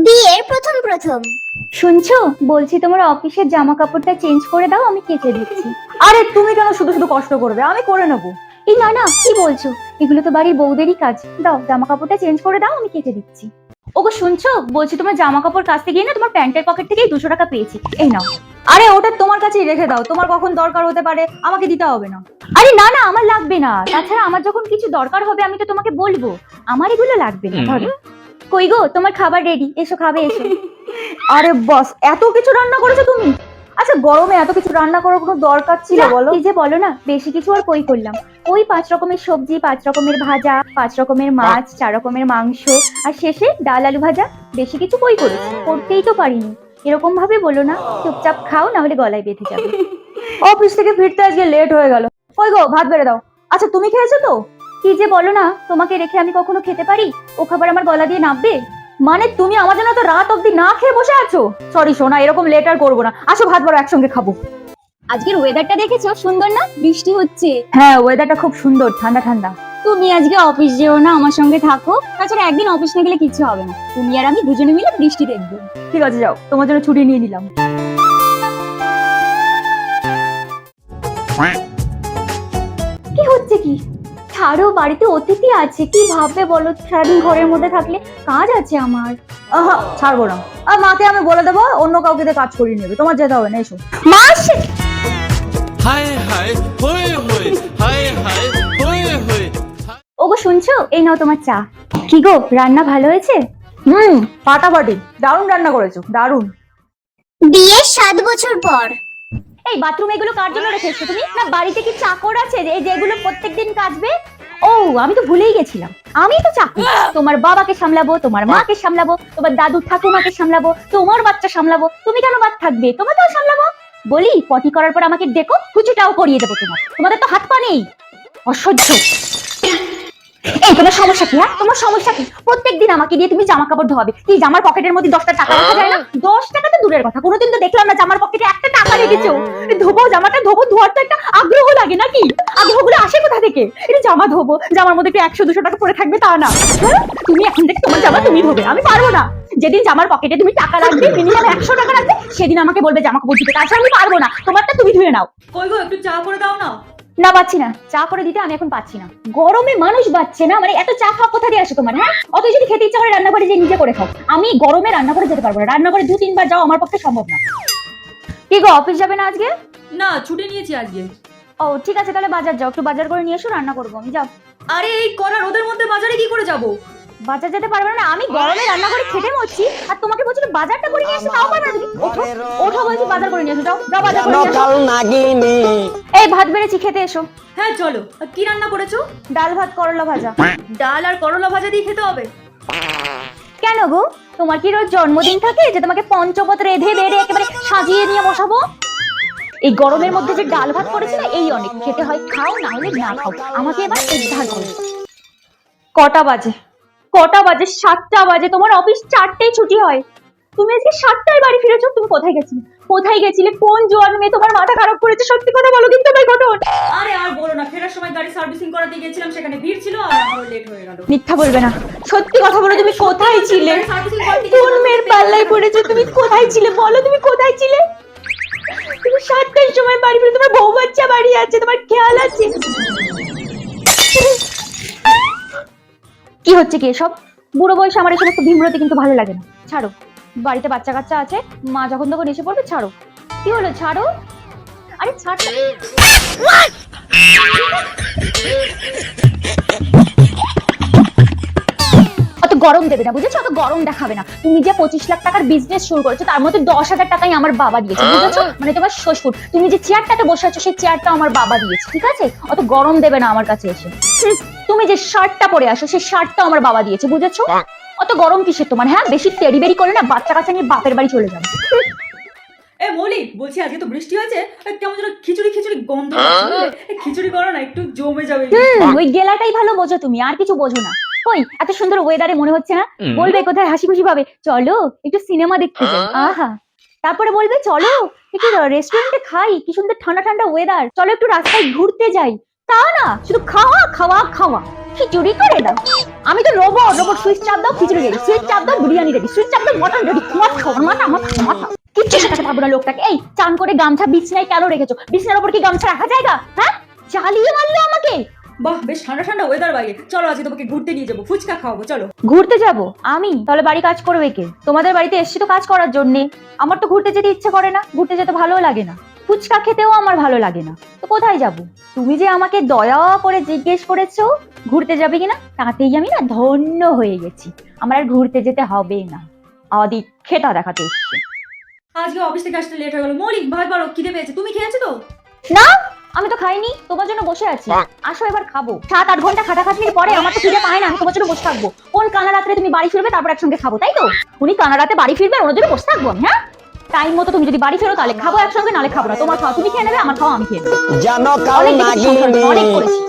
বিয়ের প্রথম প্রথম। শুনছো, বলছি তোমার অফিসের জামা কাপড়টা চেঞ্জ করে দাও, আমি কেচে দিচ্ছি। আরে তুমি কেন শুধু শুধু কষ্ট করবে, আমি করে নেবো। এই না না, কি বলছো? এগুলো তো বাড়ির বউদেরই কাজ। দাও, জামা কাপড়টা চেঞ্জ করে দাও, আমি কেচে দিচ্ছি। ওগো শুনছো, বলছি তোমার জামা কাপড় কাচতে গিয়ে না তোমার প্যান্টের পকেট থেকেই 200 টাকা পেয়েছি, এই নাও। আরে ওটা তোমার কাছেই রেখে দাও, তোমার কখন দরকার হতে পারে, আমাকে দিতে হবে না। আরে না না, আমার লাগবে না। তাছাড়া আমার যখন কিছু দরকার হবে আমি তো তোমাকে বলবো। আমার এগুলো লাগবে না, ধরো। কই গো, তোমার খাবার রেডি, এসো খাবে এসো। আরে বস, এত কিছু রান্না করেছো তুমি? আচ্ছা, গরমে এত কিছু রান্না করার কোনো দরকার ছিল বলো? কি যে বলো না, বেশি কিছু আর কই করলাম। ওই 5 রকমের সবজি, 5 রকমের ভাজা, 5 রকমের মাছ, 4 রকমের মাংস, আর শেষে ডাল আলু ভাজা। বেশি কিছু কই করেছি, করতেই তো পারিনি। এরকম ভাবে বলো না, চুপচাপ খাও, না হলে গলায় বেঁধে যাবে। অফিস থেকে ফিরতে আজকে লেট হয়ে গেল। কই গো, ভাত বেড়ে দাও। আচ্ছা, তুমি খেয়েছো তো? কি যে বলো না, তোমাকে রেখে আমি কখনো খেতে পারি? ও খাবার আমার গলা দিয়ে নাববে? মানে তুমি আমার জন্য তো রাত অব্দি না খেয়ে বসে আছো? সরি সোনা, এরকম লেট আর করবো না, আসো ভাত বড় একসঙ্গে খাবো। আজকের ওয়েদারটা দেখেছো, সুন্দর না? বৃষ্টি হচ্ছে। হ্যাঁ, ওয়েদারটা খুব সুন্দর, ঠান্ডা ঠান্ডা। তুমি আজকে অফিস যেও না, আমার সঙ্গে থাকো। তাছাড়া একদিন অফিস না গেলে কিছু হবে না। তুমি আর আমি দুজনে মিলে বৃষ্টি দেখবো। ঠিক আছে, যাও, তোমার জন্য ছুটি নিয়ে নিলাম। কি হচ্ছে কি? ছাড়ো, বাড়িতে অতিথি আছে, কি ভাববে বলো? সারাদিন ঘরের মধ্যে থাকলে কাজ আছে আমার। আহা, ছাড়বো না। আর মাকে আমি বলে দেবো অন্য কাউকে দিয়ে কাজ করিয়ে নেবে, তোমার যেতে হবে না, এসো। মা আসছে। হায় হায় হয়ে হয়ে হায় হায় হয়ে হয়ে। ওগো শুনছো, এই নাও তোমার চা। কি গো, রান্না ভালো হয়েছে? ফাটাফাটি, দারুণ রান্না করেছো, দারুণ। বিয়ের 7 বছর পর। এই বাথরুম এগুলো কার জন্য রেখেছো তুমি? না বাড়িতে কি চাকর আছে এই যেগুলো প্রত্যেকদিন কাচবে? ও, আমি তো ভুলেই গেছিলাম, আমি তো চাকর। তোমার বাবাকে সামলাবো, তোমার মাকে সামলাবো, তোমার দাদু ঠাকুমাকে সামলাবো, তোমার বাচ্চা সামলাবো। তুমি কেন বাদ থাকবে? তোমাকেও সামলাবো। বলি, পটি করার পর আমাকে ডেকো, কুচিটাও করিয়ে দেবো তোমার। তোমাদের তো হাত পা নেই, অসহ্য। এই তোমার সমস্যা কি? হ্যাঁ, তোমার সমস্যা কি? প্রত্যেকদিন আমাকে দিয়ে তুমি জামা কাপড় ধোয়াবে। কি জামার পকেটের মধ্যে 10টা টাকা রাখা যায় না? 10 টাকা তো দূরের কথা, কোনোদিন তো দেখলাম না জামার পকেটে একটা টাকা রেখেছো। ধোবো, জামাটা ধোবো, ধোয়ার তো একটা আগ্রহ লাগে নাকি? আগ্রহগুলো আসে কোথা থেকে? এটা জামা ধোবো, জামার মধ্যে একটু 100-200 টাকা পড়ে থাকবে তা না। হ্যাঁ? তুমি এখন থেকে তোমার জামা তুমি ধোবে, আমি পারবো না। যেদিন জামার পকেটে তুমি টাকা রাখবে, মিনিমাম 100 টাকা রাখবে, সেদিন আমাকে বলবে জামা কাপড় ধুতে। তাছাড়া আমি পারবো না, তোমারটা তুমি ধুয়ে নাও। কই গো, একটু চা করে দাও না। না, পাচ্ছি না, চা করে দিতে আমি এখন পাচ্ছি না। গরমে মানুষ বাচ্চে না, মানে এত চা খাওয়া কোথা দিয়ে আসে তোমার? হ্যাঁ, অত যদি খেতে ইচ্ছা করে রান্নাঘরে যে নিজে করে খাও। আমি গরমে রান্না করে যেতে পারবো না, রান্নাঘরে 2-3 বার যাও আমার পক্ষে সম্ভব না। কি গো, অফিস যাবে না আজকে? না, ছুটি নিয়েছি আজকে। ও ঠিক আছে, তাহলে বাজার যাও, একটু বাজার করে নিয়ে এসো, রান্না করবো আমি। যাও। আরে এই কড়া রোদের মধ্যে বাজারে কি করে যাব? বাজার যেতে পারবে না? আমি গরমে রান্না করে খেতে মরছি, আর তোমাকে বলছি তো বাজারটা করে নিয়ে এসো, তাও পারবে না তুমি? ওঠো ওঠো, বলছি বাজার করে নিয়ে এসো, যাও যাও বাজার করে নিয়ে এসো। এই ভাত বেড়েছি, খেতে এসো। হ্যাঁ চলো। আর কি রান্না করেছো? ডাল ভাত করলা ভাজা। ডাল আর করলা ভাজা দিয়ে খেতে হবে? কেন গো, তোমার কি রোজ জন্মদিন থাকে যে তোমাকে পঞ্চপদ রেঁধে বেড়ে একেবারে সাজিয়ে নিয়ে বসাবো? এই গরমের মধ্যে যে ডাল ভাত করেছে না, এই অনেক। খেতে হয় খাও, না হলে না খাও। আমাকে এবার উদ্ধার করো। কটা বাজে? কটা বাজে? 7টা বাজে। তোমার অফিস 4টেই ছুটি হয়। তুমি আজকে 7টায় বাড়ি ফিরেছো। তুমি কোথায় গেছিলে? কোথায় গেছিলে? কোন জোয়ান মেয়ে তোমার মাথা খারাপ করেছে? সত্যি কথা বলো কিন্তু ভাই, ঘটন। আরে আর বলো না, ফেরার সময় গাড়ি সার্ভিসিং করাতে গিয়েছিলাম, সেখানে ভিড় ছিল আর আমার লেট হয়ে গেল। মিথ্যা বলবে না, সত্যি কথা বলো, তুমি কোথায় ছিলে? কোন মেয়ের পাল্লায় পড়েছো? তুমি কোথায় ছিলে বলো, তুমি কোথায় ছিলে? তুমি 7টার সময় বাড়ি ফিরে, তোমার বউ বাচ্চা বাড়ি আছে, তোমার খেয়াল আছে? কি হচ্ছে কি এসব? বুড়ো বয়সে আমার এই সমস্ত ভিমরতে কিন্তু ভালো লাগে না। ছাড়ো, বাড়িতে বাচ্চা কাচ্চা আছে, মা যখন তখন এসে পড়বে। ছাড়ো। কি হলো? ছাড়ো। আরে ছাড়। অত গরম দেবে না, বুঝেছো? অত গরম দেখাবে না। তুমি যে 25 লাখ টাকার বিজনেস শুরু করেছো, তার মধ্যে 10,000 টাকাই আমার বাবা দিয়েছে, বুঝেছো? মানে তোমার শ্বশুর। তুমি যে চেয়ারটাতে বসে আছো, সেই চেয়ারটা আমার বাবা দিয়েছে, ঠিক আছে? অত গরম দেবে না আমার কাছে এসে। তুমি যে শার্টটা পরে আসো, সেই শার্টটা আমার বাবা দিয়েছে, বুঝেছো? অত গরম কিসের তোমার? হ্যাঁ, বেশি তেড়ি বেড়ি করে না বাচ্চা কাচ্চা নিয়ে বাপের বাড়ি চলে যাবে। এ মৌলি, বলছি আজকে তো বৃষ্টি হয়েছে, কেমন যেন খিচুড়ি খিচুড়ি গন্ধ পাচ্ছি, বুঝলে? খিচুড়ি করো না, একটু জমে যাবে। ওই গেলাটাই ভালো বোঝো তুমি, আর কিছু বোঝো না। ওই এত সুন্দর ওয়েদারে মনে হচ্ছে না বলবে কোথায় হাসি খুশি ভাবে চলো একটু সিনেমা দেখতে যাই, আহা। তারপরে বলবে চলো একটু রেস্টুরেন্টে খাই, কি সুন্দর ঠান্ডা ঠান্ডা ওয়েদার, চলো একটু রাস্তায় ঘুরতে যাই। তা না, শুধু খাওয়া খাওয়া খাওয়া, খিচুড়ি করে দাও। আমি তো রোবট, সুইচ চাপ দাও খিচুড়ি রেডি, সুইচ চাপ দাও বিরিয়ানি রেডি, সুইচ চাপ দাও মটন রেডি। তোমার খাওয়ার মাথা আমার মাথা কিচ্ছু শেখাতে পারবো না লোকটাকে। এই চান করে গামছা বিছনায় কেন রেখেছো? বিছনার উপর কি গামছা রাখা জায়গা? হ্যাঁ, চালিয়ে মারলো আমাকে। বাহ, বেশ ঠান্ডা ঠান্ডা ওয়েদার বাইরে, চলো আজকে তোমাকে ঘুরতে নিয়ে যাবো, ফুচকা খাওয়াবো, চলো। ঘুরতে যাব আমি? তাহলে বাড়ি কাজ করবে কে? তোমাদের বাড়িতে এসছি তো কাজ করার জন্যে। আমার তো ঘুরতে যেতে ইচ্ছে করে না, ঘুরতে যেতে ভালোও লাগে না, ফুচকা খেতেও আমার ভালো লাগে না, তো কোথায় যাব? তুমি যে আমাকে দয়া করে জিজ্ঞেস করেছো ঘুরতে যাবে কিনা, তাতেই আমি না ধন্য হয়ে গেছি। আমার আর ঘুরতে যেতে হবে না, আদিক্ষেতা দেখাতে এসছে। আজকে অফিস থেকে আসতে লেট হয়ে গেল। মৌলি, ভাই বলো, খিদে পেয়েছে, তুমি খেয়েছো তো? না, আমি তো খাইনি, তোমার জন্য বসে আছি। আসো এবার খাবো। 7-8 ঘন্টা খাটাখাটনির পরে আমার তো খিদে পায় না, আমি তোমার জন্য বসে থাকবো। কোন কানা রাত্রে তুমি বাড়ি ফিরবে, তারপর একসঙ্গে খাবো, তাই তো? উনি কানা রাতে বাড়ি ফিরবে, ওনার জন্য বসে থাকবো আমি। হ্যাঁ, টাইম মতো তুমি যদি বাড়ি ফেরো তাহলে খাবো একসঙ্গে, নালে খাবো না। তোমার খাওয়া তুমি খেয়ে নেবে, আমার খাওয়া আমি খেয়ে নেবো। জানো কাল অনেক দেখেছি সংসার, নাগিনী অনেক করেছি।